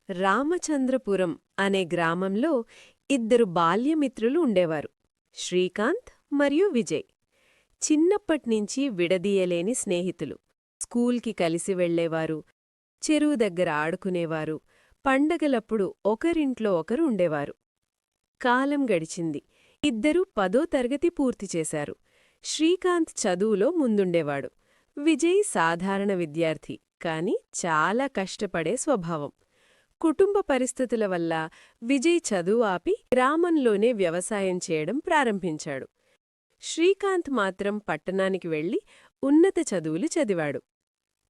రామచంద్రపురం అనే గ్రామంలో ఇద్దరు బాల్యమిత్రులు ఉండేవారు, శ్రీకాంత్ మరియు విజయ్. చిన్నప్పట్నించి విడదీయలేని స్నేహితులు. స్కూల్కి కలిసి వెళ్లేవారు, చెరువు దగ్గర ఆడుకునేవారు, పండగలప్పుడు ఒకరింట్లో ఒకరు ఉండేవారు. కాలం గడిచింది. ఇద్దరూ 10వ తరగతి పూర్తిచేశారు. శ్రీకాంత్ చదువులో ముందుండేవాడు. విజయ్ సాధారణ విద్యార్థి, కాని చాలా కష్టపడే స్వభావం. కుటుంబ పరిస్థితుల వల్ల విజయ్ చదువు ఆపి గ్రామంలోనే వ్యవసాయం చేయడం ప్రారంభించాడు. శ్రీకాంత్ మాత్రం పట్టణానికి వెళ్లి ఉన్నత చదువులు చదివాడు.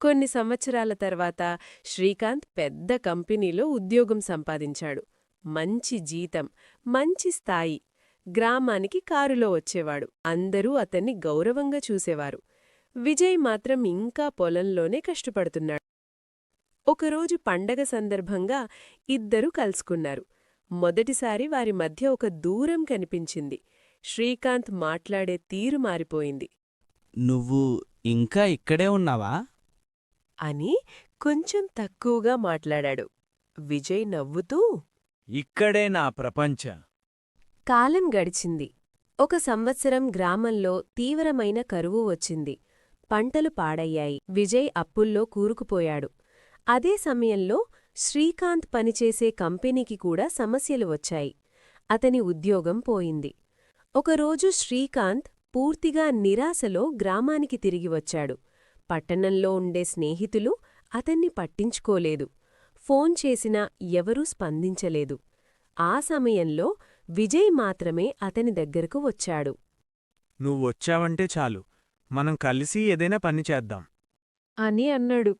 కొన్ని సంవత్సరాల తర్వాత శ్రీకాంత్ పెద్ద కంపెనీలో ఉద్యోగం సంపాదించాడు. మంచి జీతం, మంచి స్థాయి. గ్రామానికి కారులో వచ్చేవాడు. అందరూ అతన్ని గౌరవంగా చూసేవారు. విజయ్ మాత్రం ఇంకా పొలంలోనే కష్టపడుతున్నాడు. ఒకరోజు పండగ సందర్భంగా ఇద్దరూ కలుసుకున్నారు. మొదటిసారి వారి మధ్య ఒక దూరం కనిపించింది. శ్రీకాంత్ మాట్లాడే తీరు మారిపోయింది. నువ్వు ఇంకా ఇక్కడే ఉన్నావా? అని కొంచెం తక్కువగా మాట్లాడాడు. విజయ్ నవ్వుతూ, ఇక్కడే నా ప్రపంచ. కాలం గడిచింది. ఒక సంవత్సరం గ్రామంలో తీవ్రమైన కరువు వచ్చింది. పంటలు పాడయ్యాయి. విజయ్ అప్పుల్లో కూరుకుపోయాడు. అదే సమయంలో శ్రీకాంత్ పనిచేసే కంపెనీకి కూడా సమస్యలు వచ్చాయి. అతని ఉద్యోగం పోయింది. ఒకరోజు శ్రీకాంత్ పూర్తిగా నిరాశలో గ్రామానికి తిరిగి వచ్చాడు. పట్టణంలో ఉండే స్నేహితులు అతన్ని పట్టించుకోలేదు. ఫోన్ చేసినా ఎవరూ స్పందించలేదు. ఆ సమయంలో విజయ్ మాత్రమే అతని దగ్గరకు వచ్చాడు. నువ్వొచ్చావంటే చాలు, మనం కలిసి ఏదైనా పని చేద్దాం అని అన్నాడు.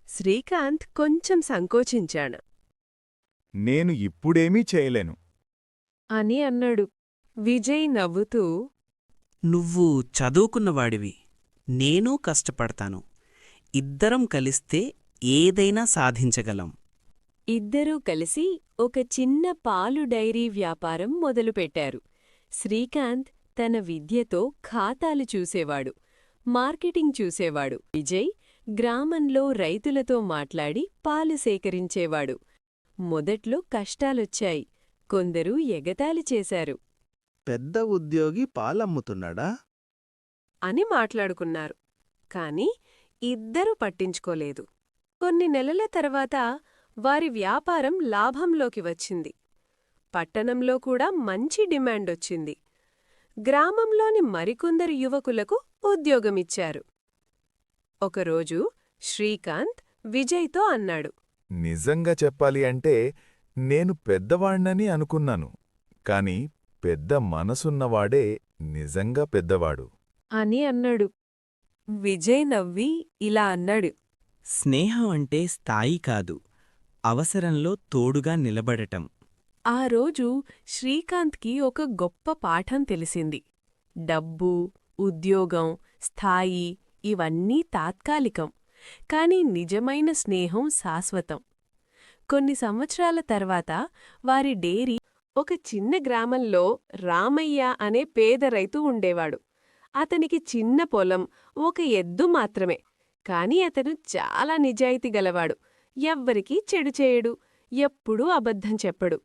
శ్రీకాంత్ కొంచెం సంకోచించాడు. నేను ఇప్పుడేమీ చేయలేను అని అన్నాడు. విజయ్ నవ్వుతూ, నువ్వు చదువుకున్నవాడివి, నేనూ కష్టపడతాను. ఇద్దరం కలిస్తే ఏదైనా సాధించగలం. ఇద్దరూ కలిసి ఒక చిన్న పాలు డైరీ వ్యాపారం మొదలుపెట్టారు. శ్రీకాంత్ తన విద్యతో ఖాతాలు చూసేవాడు, మార్కెటింగ్ చూసేవాడు. విజయ్ గ్రామంలో రైతులతో మాట్లాడి పాలు సేకరించేవాడు. మొదట్లో కష్టాలొచ్చాయి. కొందరు ఎగతాళి చేశారు. పెద్ద ఉద్యోగి పాలమ్ముతున్నాడా? అని మాట్లాడుకున్నారు. కాని ఇద్దరూ పట్టించుకోలేదు. కొన్ని నెలల తర్వాత వారి వ్యాపారం లాభంలోకి వచ్చింది. పట్టణంలో కూడా మంచి డిమాండొచ్చింది. గ్రామంలోని మరికొందరు యువకులకు ఉద్యోగమిచ్చారు. ఒకరోజు శ్రీకాంత్ విజయ్తో అన్నాడు. నిజంగా చెప్పాలి అంటే నేను పెద్దవాణ్ణని అనుకున్నాను, కాని పెద్ద మనసున్నవాడే నిజంగా పెద్దవాడు అని అన్నాడు. విజయ్ నవ్వి ఇలా అన్నాడు. స్నేహం అంటే స్థాయి కాదు, అవసరంలో తోడుగా నిలబడటం. ఆ రోజు శ్రీకాంత్కి ఒక గొప్ప పాఠం తెలిసింది. డబ్బు, ఉద్యోగం, స్థాయి ఇవన్నీ తాత్కాలికం, కాని నిజమైన స్నేహం శాశ్వతం. కొన్ని సంవత్సరాల తర్వాత వారి డేరీ ఒక చిన్న గ్రామంలో రామయ్య అనే పేద రైతు ఉండేవాడు. అతనికి చిన్న పొలం, ఒక ఎద్దు మాత్రమే. కాని అతను చాలా నిజాయితీ గలవాడు. ఎవ్వరికీ చెడు చేయడు, ఎప్పుడూ అబద్ధం చెప్పడు.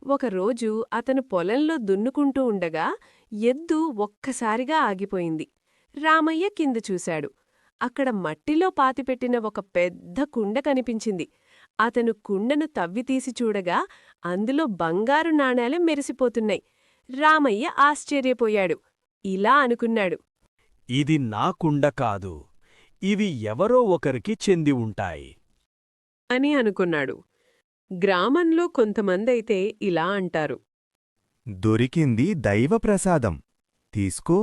ఒకరోజు అతను పొలంలో దున్నుకుంటూ ఉండగా ఎద్దు ఒక్కసారిగా ఆగిపోయింది. రామయ్య కింద చూశాడు. అక్కడ మట్టిలో పాతిపెట్టిన ఒక పెద్ద కుండ కనిపించింది. అతను కుండను తవ్వితీసి చూడగా అందులో బంగారు నాణేలు మెరిసిపోతున్నాయి. రామయ్య ఆశ్చర్యపోయాడు. ఇలా అనుకున్నాడు. ఇది నా కుండ కాదు, ఇవి ఎవరో ఒకరికి చెంది ఉంటాయి అని అనుకున్నాడు. గ్రామంలో కొంతమందైతే ఇలా అంటారు. దొరికింది దైవప్రసాదం, తీసుకో.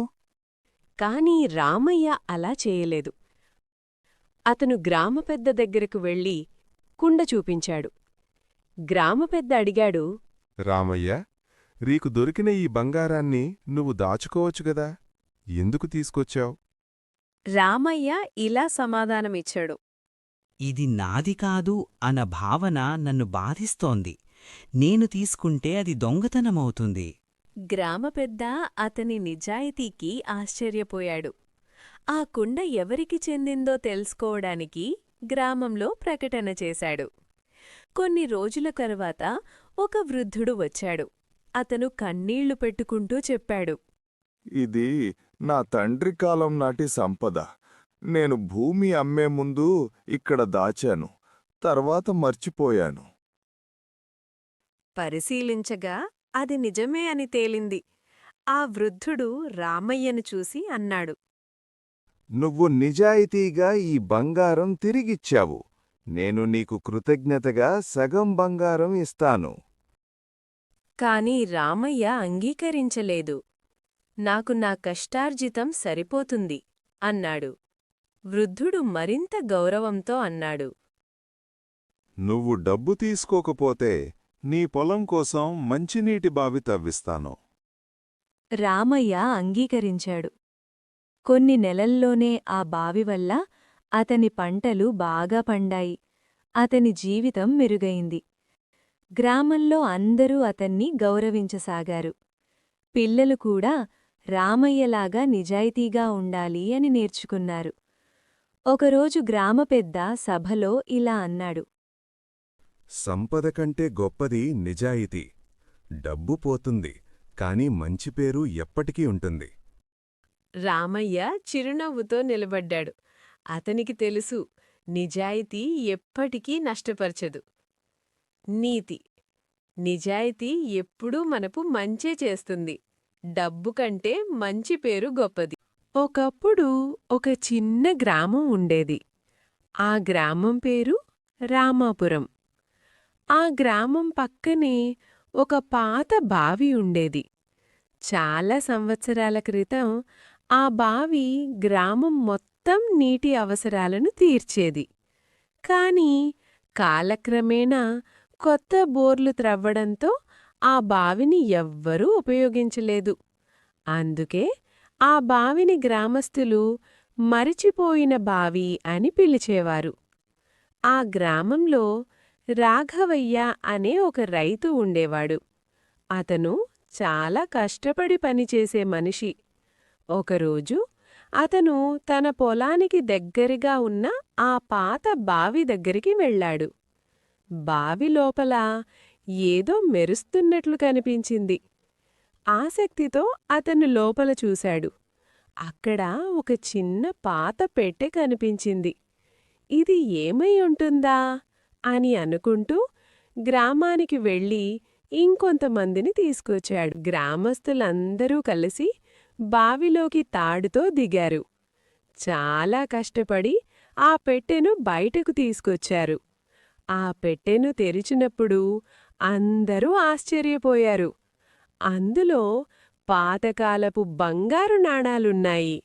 కాని రామయ్య అలా చేయలేదు. అతను గ్రామపెద్ద దగ్గరకు వెళ్ళి కుండ చూపించాడు. గ్రామపెద్ద అడిగాడు. రామయ్య, నీకు దొరికిన ఈ బంగారాన్ని నువ్వు దాచుకోవచ్చుగదా, ఎందుకు తీసుకొచ్చావు? రామయ్య ఇలా సమాధానమిచ్చాడు. ఇది నాది కాదు అన్న భావన నన్ను బాధిస్తోంది. నేను తీసుకుంటే అది దొంగతనమవుతుంది. గ్రామపెద్ద అతని నిజాయితీకి ఆశ్చర్యపోయాడు. ఆ కుండ ఎవరికి చెందిందో తెలుసుకోవడానికి గ్రామంలో ప్రకటన చేశాడు. కొన్ని రోజుల తరువాత ఒక వృద్ధుడు వచ్చాడు. అతను కన్నీళ్లు పెట్టుకుంటూ చెప్పాడు. ఇది నా తండ్రి కాలం నాటి సంపద. నేను భూమి అమ్మే ముందు ఇక్కడ దాచాను, తర్వాత మర్చిపోయాను. పరిశీలించగా అది నిజమే అని తేలింది. ఆ వృద్ధుడు రామయ్యను చూసి అన్నాడు. నువ్వు నిజాయితీగా ఈ బంగారం తిరిగిచ్చావు. నేను నీకు కృతజ్ఞతగా సగం బంగారం ఇస్తాను. కాని రామయ్య అంగీకరించలేదు. నాకు నా కష్టార్జితం సరిపోతుంది అన్నాడు. వృద్ధుడు మరింత గౌరవంతో అన్నాడు. నువ్వు డబ్బు తీసుకోకపోతే నీ పొలం కోసం మంచినీటి బావి తవ్విస్తాను. రామయ్య అంగీకరించాడు. కొన్ని నెలల్లోనే ఆ బావి వల్ల అతని పంటలు బాగా పండాయి. అతని జీవితం మెరుగైంది. గ్రామంలో అందరూ అతన్ని గౌరవించసాగారు. పిల్లలు కూడా రామయ్యలాగా నిజాయితీగా ఉండాలి అని నేర్చుకున్నారు. ఒకరోజు గ్రామపెద్ద సభలో ఇలా అన్నాడు. సంపద కంటే గొప్పది నిజాయితీ. డబ్బు పోతుంది, కాని మంచి పేరు ఎప్పటికీ ఉంటుంది. రామయ్య చిరునవ్వుతో నిలబడ్డాడు. అతనికి తెలుసు, నిజాయితీ ఎప్పటికీ నష్టపరచదు. నీతి: నిజాయితీ ఎప్పుడూ మనకు మంచే చేస్తుంది. డబ్బు కంటే మంచి పేరు గొప్పది. ఒకప్పుడు ఒక చిన్న గ్రామం ఉండేది. ఆ గ్రామం పేరు రామాపురం. ఆ గ్రామం పక్కనే ఒక పాత బావి ఉండేది. చాలా సంవత్సరాల క్రితం ఆ బావి గ్రామం మొత్తం నీటి అవసరాలను తీర్చేది. కాని కాలక్రమేణా కొత్త బోర్లు త్రవ్వడంతో ఆ బావిని ఎవ్వరూ ఉపయోగించలేదు. అందుకే ఆ బావిని గ్రామస్తులు మరిచిపోయిన బావి అని పిలిచేవారు. ఆ గ్రామంలో రాఘవయ్య అనే ఒక రైతు ఉండేవాడు. అతను చాలా కష్టపడి పనిచేసే మనిషి. ఒకరోజు అతను తన పొలానికి దగ్గరగా ఉన్న ఆ పాత బావి దగ్గరికి వెళ్ళాడు. బావి లోపల ఏదో మెరుస్తున్నట్లు కనిపించింది. ఆసక్తితో అతను లోపల చూశాడు. అక్కడ ఒక చిన్న పాత పెట్టె కనిపించింది. ఇది ఏమై ఉంటుందా అని అనుకుంటూ గ్రామానికి వెళ్ళి ఇంకొంతమందిని తీసుకొచ్చాడు. గ్రామస్తులందరూ కలిసి బావిలోకి తాడుతో దిగారు. చాలా కష్టపడి ఆ పెట్టెను బయటకు తీసుకొచ్చారు. ఆ పెట్టెను తెరిచినప్పుడు అందరూ ఆశ్చర్యపోయారు. అందులో పాతకాలపు బంగారు నాణాలున్నాయి.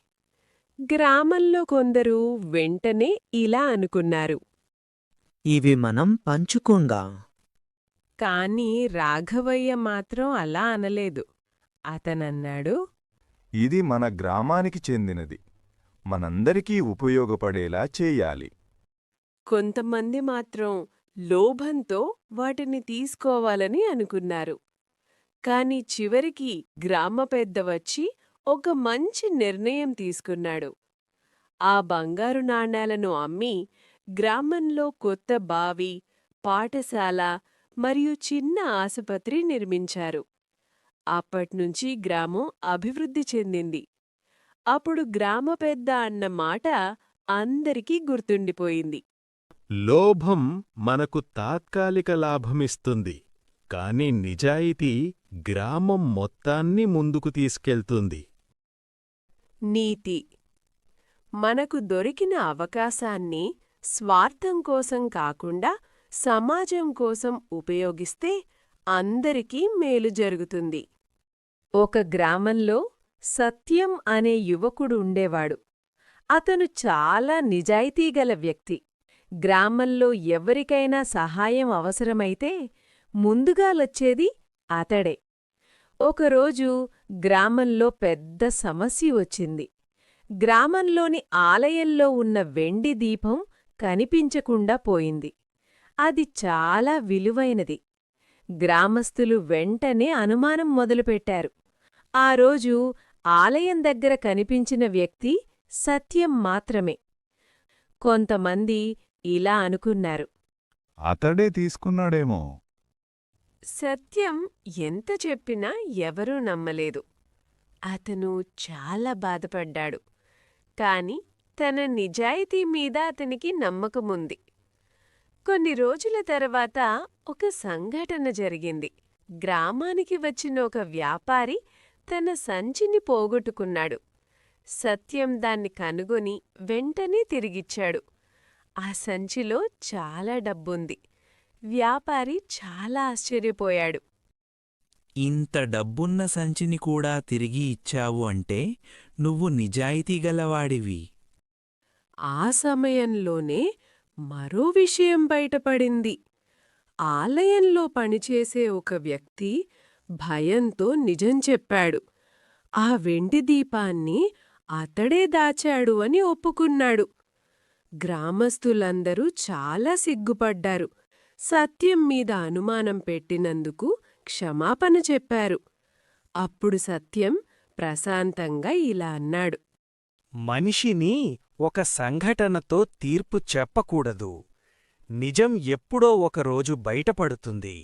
గ్రామంలో కొందరు వెంటనే ఇలా అనుకున్నారు. ఇవి మనం పంచుకుందాం. కాని రాఘవయ్య మాత్రం అలా అనలేదు. అతనన్నాడు, ఇది మన గ్రామానికి చెందినది. మనందరికీ ఉపయోగపడేలా చేయాలి. కొంతమంది మాత్రం లోభంతో వాటిని తీసుకోవాలని అనుకున్నారు. కాని చివరికి గ్రామ పెద్ద వచ్చి ఒక మంచి నిర్ణయం తీసుకున్నాడు. ఆ బంగారు నాణేలను అమ్మి గ్రామంలో కొత్త బావి, పాఠశాల మరియు చిన్న ఆసుపత్రి నిర్మించారు. అప్పట్నుంచి గ్రామం అభివృద్ధి చెందింది. అప్పుడు గ్రామ పెద్ద అన్న మాట అందరికీ గుర్తుండిపోయింది. లోభం మనకు తాత్కాలిక లాభమిస్తుంది, కాని నిజాయితీ గ్రామం మొత్తాన్ని ముందుకు తీసుకెళ్తుంది. నీతి: మనకు దొరికిన అవకాశాన్ని స్వార్థం కోసం కాకుండా సమాజం కోసం ఉపయోగిస్తే అందరికీ మేలు జరుగుతుంది. ఒక గ్రామంలో సత్యం అనే యువకుడు ఉండేవాడు. అతను చాలా నిజాయితీగల వ్యక్తి. గ్రామంలో ఎవరికైనా సహాయం అవసరమైతే ముందుగాలొచ్చేది అతడే. ఒకరోజు గ్రామంలో పెద్ద సమస్య వచ్చింది. గ్రామంలోని ఆలయంలో ఉన్న వెండి దీపం కనిపించకుండా పోయింది. అది చాలా విలువైనది. గ్రామస్తులు వెంటనే అనుమానం మొదలుపెట్టారు. ఆ రోజు ఆలయం దగ్గర కనిపించిన వ్యక్తి సత్యం మాత్రమే. కొంతమంది ఇలా అనుకున్నారు. అతడే తీసుకున్నాడేమో. సత్యం ఎంత చెప్పినా ఎవరూ నమ్మలేదు. అతను చాలా బాధపడ్డాడు. కాని తన నిజాయితీ మీద అతనికి నమ్మకముంది. కొన్ని రోజుల తర్వాత ఒక సంఘటన జరిగింది. గ్రామానికి వచ్చిన ఒక వ్యాపారి తన సంచిని పోగొట్టుకున్నాడు. సత్యం దాన్ని కనుగొని వెంటనే తిరిగిచ్చాడు. ఆ సంచిలో చాలా డబ్బుంది. వ్యాపారి చాలా ఆశ్చర్యపోయాడు. ఇంత డబ్బున్న సంచిని కూడా తిరిగి ఇచ్చావు అంటే నువ్వు నిజాయితీగలవాడివి. ఆ సమయంలోనే మరో విషయం బయటపడింది. ఆలయంలో పనిచేసే ఒక వ్యక్తి భయంతో నిజం చెప్పాడు. ఆ వెండి దీపాన్ని అతడే దాచాడు అని ఒప్పుకున్నాడు. గ్రామస్తులందరూ చాలా సిగ్గుపడ్డారు. సత్యం మీద అనుమానం పెట్టినందుకు క్షమాపణ చెప్పారు. అప్పుడు సత్యం ప్రశాంతంగా ఇలా అన్నాడు. మనిషిని ఒక సంఘటనతో తీర్పు చెప్పకూడదు. నిజం ఎప్పుడో ఒకరోజు బయటపడుతుంది.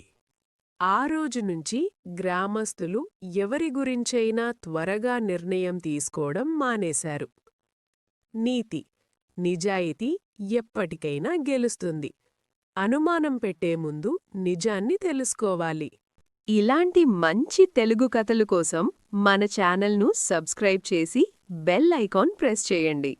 ఆ రోజు నుంచి గ్రామస్తులు ఎవరి గురించైనా త్వరగా నిర్ణయం తీసుకోవడం మానేశారు. నీతి, నిజాయితీ ఎప్పటికైనా గెలుస్తుంది. అనుమానం పెట్టే ముందు నిజాన్ని తెలుసుకోవాలి. ఇలాంటి మంచి తెలుగు కథలు కోసం మన ఛానల్ను సబ్స్క్రైబ్ చేసి బెల్ ఐకాన్ ప్రెస్ చేయండి.